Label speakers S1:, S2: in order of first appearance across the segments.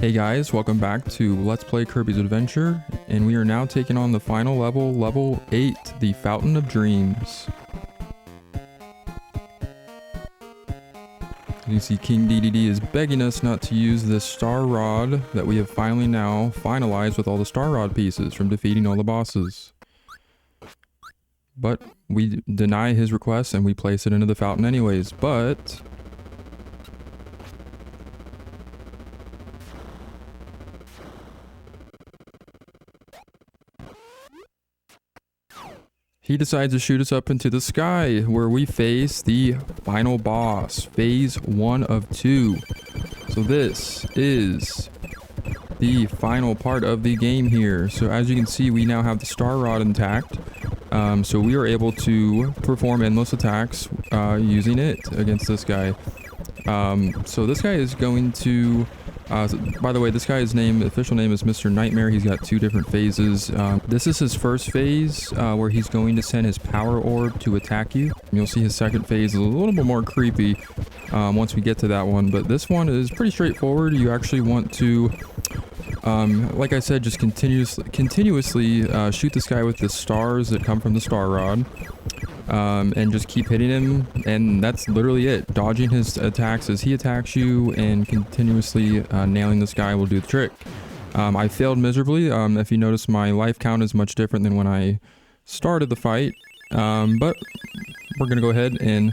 S1: Hey guys, welcome back to Let's Play Kirby's Adventure, and we are now taking on the final level, level 8, the Fountain of Dreams. You can see King DDD is begging us not to use this star rod that we have finally now finalized with all the star rod pieces from defeating all the bosses. But we deny his request and we place it into the fountain anyways, but he decides to shoot us up into the sky, where we face the final boss, phase 1 of 2. So this is the final part of the game here. So as you can see, we now have the star rod intact. So we are able to perform endless attacks using it against this guy. So this guy is going to... by the way, this guy's official name is Mr. Nightmare. He's got 2 different phases. This is his first phase, where he's going to send his power orb to attack you. You'll see his second phase is a little bit more creepy once we get to that one. But this one is pretty straightforward. You actually want to, like I said, just continuously shoot this guy with the stars that come from the star rod. And just keep hitting him, and that's literally it. Dodging his attacks as he attacks you and continuously nailing this guy will do the trick. I failed miserably. If you notice, my life count is much different than when I started the fight, but we're gonna go ahead and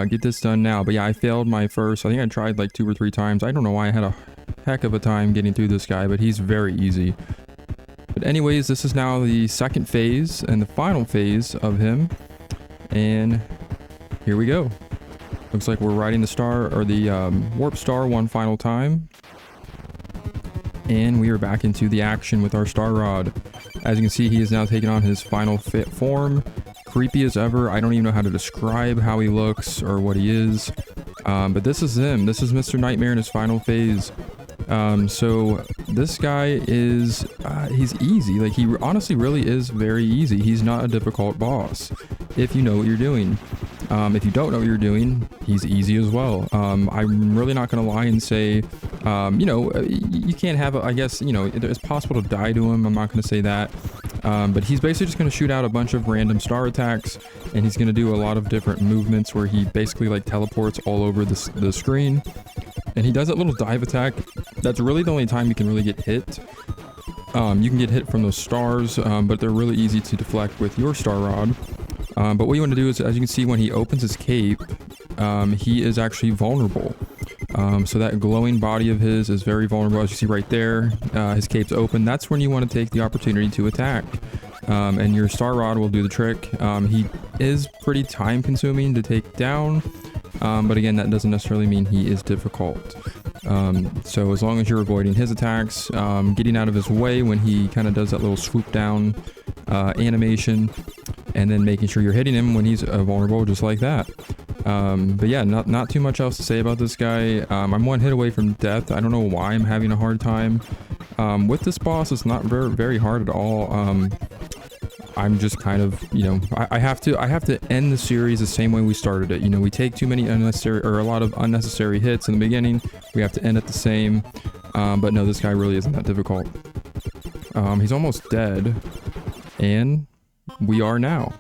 S1: get this done now. But yeah, I failed my first. I think I tried like 2 or 3 times. I don't know why I had a heck of a time getting through this guy, but he's very easy. But anyways, this is now the second phase and the final phase of him. And here we go. Looks like we're riding the star, or the warp star, one final time. And we are back into the action with our star rod. As you can see, he is now taking on his final fit form. Creepy as ever. I don't even know how to describe how he looks or what he is. But this is him. This is Mr. Nightmare in his final phase. So this guy is, he's easy. Like, he honestly really is very easy. He's not a difficult boss if you know what you're doing. If you don't know what you're doing, he's easy as well. I'm really not going to lie and say, you know, you can't have, I guess, you know, it's possible to die to him. I'm not going to say that. But he's basically just going to shoot out a bunch of random star attacks, and he's going to do a lot of different movements where he basically like teleports all over the screen. And he does that little dive attack. That's really the only time you can really get hit. You can get hit from those stars, but they're really easy to deflect with your star rod. But what you want to do is, as you can see, when he opens his cape, he is actually vulnerable. So that glowing body of his is very vulnerable. As you see right there, his cape's open. That's when you want to take the opportunity to attack. And your star rod will do the trick. He is pretty time consuming to take down. But again, that doesn't necessarily mean he is difficult. So as long as you're avoiding his attacks, getting out of his way when he kind of does that little swoop down animation, and then making sure you're hitting him when he's vulnerable, just like that. But yeah, not too much else to say about this guy. I'm 1 hit away from death. I don't know why I'm having a hard time. With this boss, it's not very hard at all. I'm just kind of, you know, I have to end the series the same way we started it. You know, we take too many unnecessary, or a lot of unnecessary hits in the beginning. We have to end it the same. But no, this guy really isn't that difficult. He's almost dead. And we are now.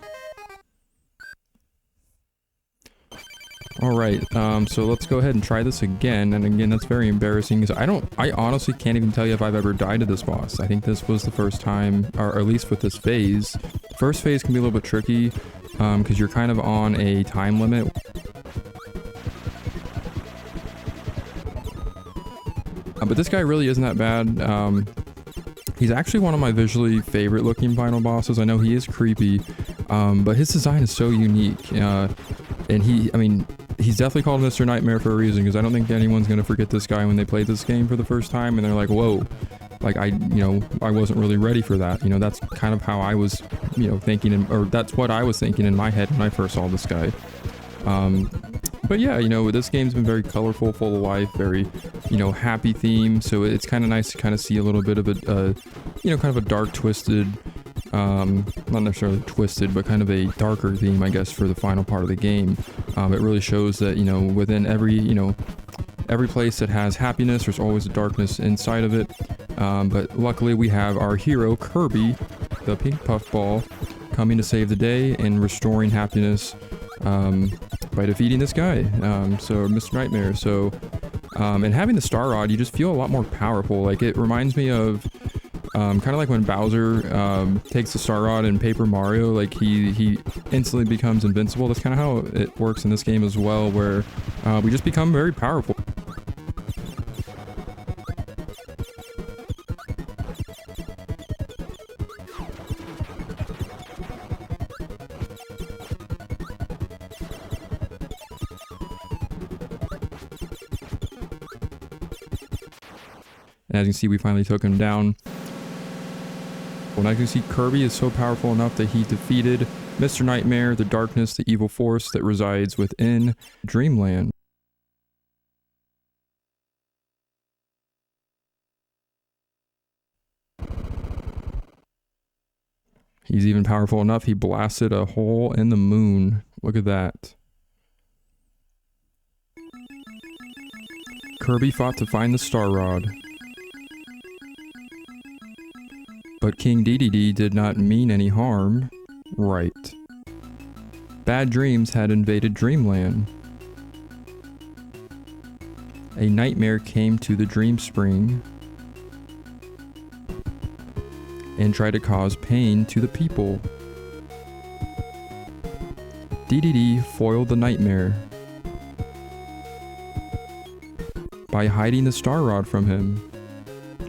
S1: Alright, so let's go ahead and try this again. And again, that's very embarrassing, because I honestly can't even tell you if I've ever died to this boss. I think this was the first time, or at least with this phase. First phase can be a little bit tricky, because you're kind of on a time limit. But this guy really isn't that bad. He's actually one of my visually favorite looking final bosses. I know he is creepy, but his design is so unique. And he's definitely called Mr. Nightmare for a reason, because I don't think anyone's going to forget this guy when they play this game for the first time and they're like, whoa, like I wasn't really ready for that. You know, that's kind of how I was, you know, thinking, or that's what I was thinking in my head when I first saw this guy. But yeah, you know, this game's been very colorful, full of life, very, you know, happy theme. So it's kind of nice to kind of see a little bit of a, you know, kind of a dark, twisted, not necessarily twisted, but kind of a darker theme, I guess, for the final part of the game. It really shows that, you know, within every, you know, every place that has happiness, there's always a darkness inside of it. But luckily we have our hero, Kirby, the pink puffball, coming to save the day and restoring happiness by defeating this guy, so Mr. Nightmare. So, and having the Star Rod, you just feel a lot more powerful. Like, it reminds me of kind of like when Bowser takes the Star Rod in Paper Mario, like he instantly becomes invincible. That's kind of how it works in this game as well, where we just become very powerful. And as you can see, we finally took him down. Well, now you can see Kirby is so powerful enough that he defeated Mr. Nightmare, the darkness, the evil force that resides within Dreamland. He's even powerful enough, he blasted a hole in the moon. Look at that. Kirby fought to find the Star Rod. But King Dedede did not mean any harm. Right. Bad dreams had invaded Dreamland. A nightmare came to the Dream Spring and tried to cause pain to the people. Dedede foiled the nightmare by hiding the Star Rod from him.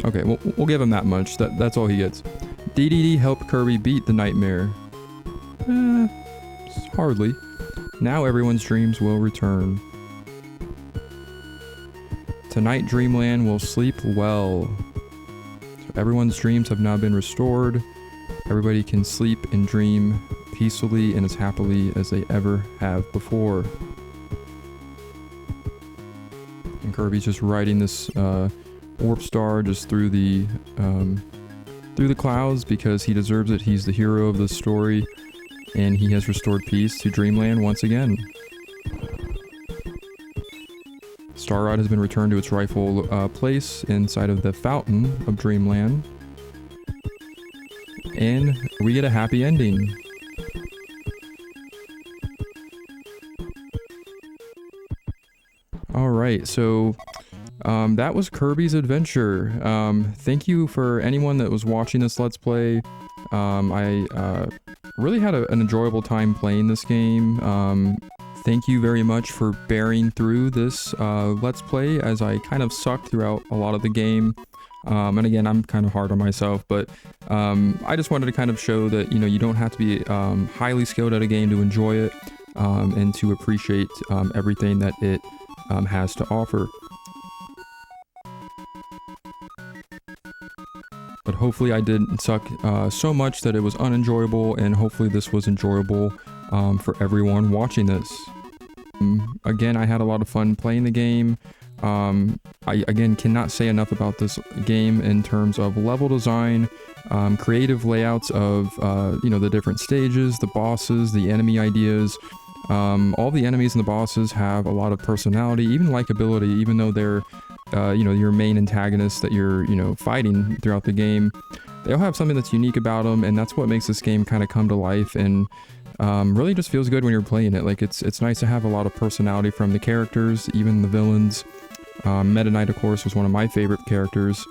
S1: Okay, we'll give him that much. That's all he gets. Dedede helped Kirby beat the nightmare. Hardly. Now everyone's dreams will return. Tonight Dreamland will sleep well. So everyone's dreams have now been restored. Everybody can sleep and dream peacefully and as happily as they ever have before. And Kirby's just riding this warp star just through the clouds because he deserves it. He's the hero of the story, and he has restored peace to Dreamland once again. Star Rod has been returned to its rightful place inside of the fountain of Dreamland, and we get a happy ending. Alright, so that was Kirby's Adventure. Thank you for anyone that was watching this Let's Play. I really had an enjoyable time playing this game. Thank you very much for bearing through this Let's Play, as I kind of sucked throughout a lot of the game. And again, I'm kind of hard on myself, but I just wanted to kind of show that, you know, you don't have to be highly skilled at a game to enjoy it, and to appreciate everything that it has to offer. But hopefully I didn't suck so much that it was unenjoyable, and hopefully this was enjoyable for everyone watching this. Again, I had a lot of fun playing the game. I again cannot say enough about this game in terms of level design, creative layouts of you know, the different stages, the bosses, the enemy ideas. All the enemies and the bosses have a lot of personality, even likability, even though they're you know, your main antagonists that you're, you know, fighting throughout the game. They all have something that's unique about them, and that's what makes this game kind of come to life, and really just feels good when you're playing it. Like, it's nice to have a lot of personality from the characters, even the villains. Meta Knight, of course, was one of my favorite characters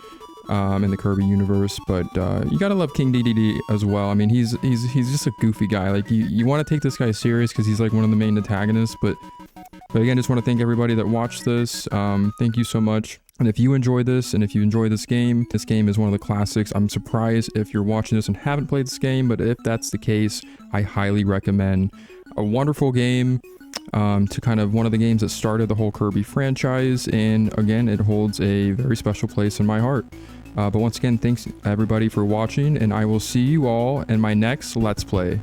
S1: in the Kirby universe, but you gotta love King Dedede as well. I mean, he's just a goofy guy. Like, you want to take this guy serious because he's like one of the main antagonists, but again, just want to thank everybody that watched this. Thank you so much. And if you enjoy this, and if you enjoy this game is one of the classics. I'm surprised if you're watching this and haven't played this game, but if that's the case, I highly recommend. A wonderful game, to kind of one of the games that started the whole Kirby franchise, and again, it holds a very special place in my heart. But once again, thanks everybody for watching, and I will see you all in my next Let's Play.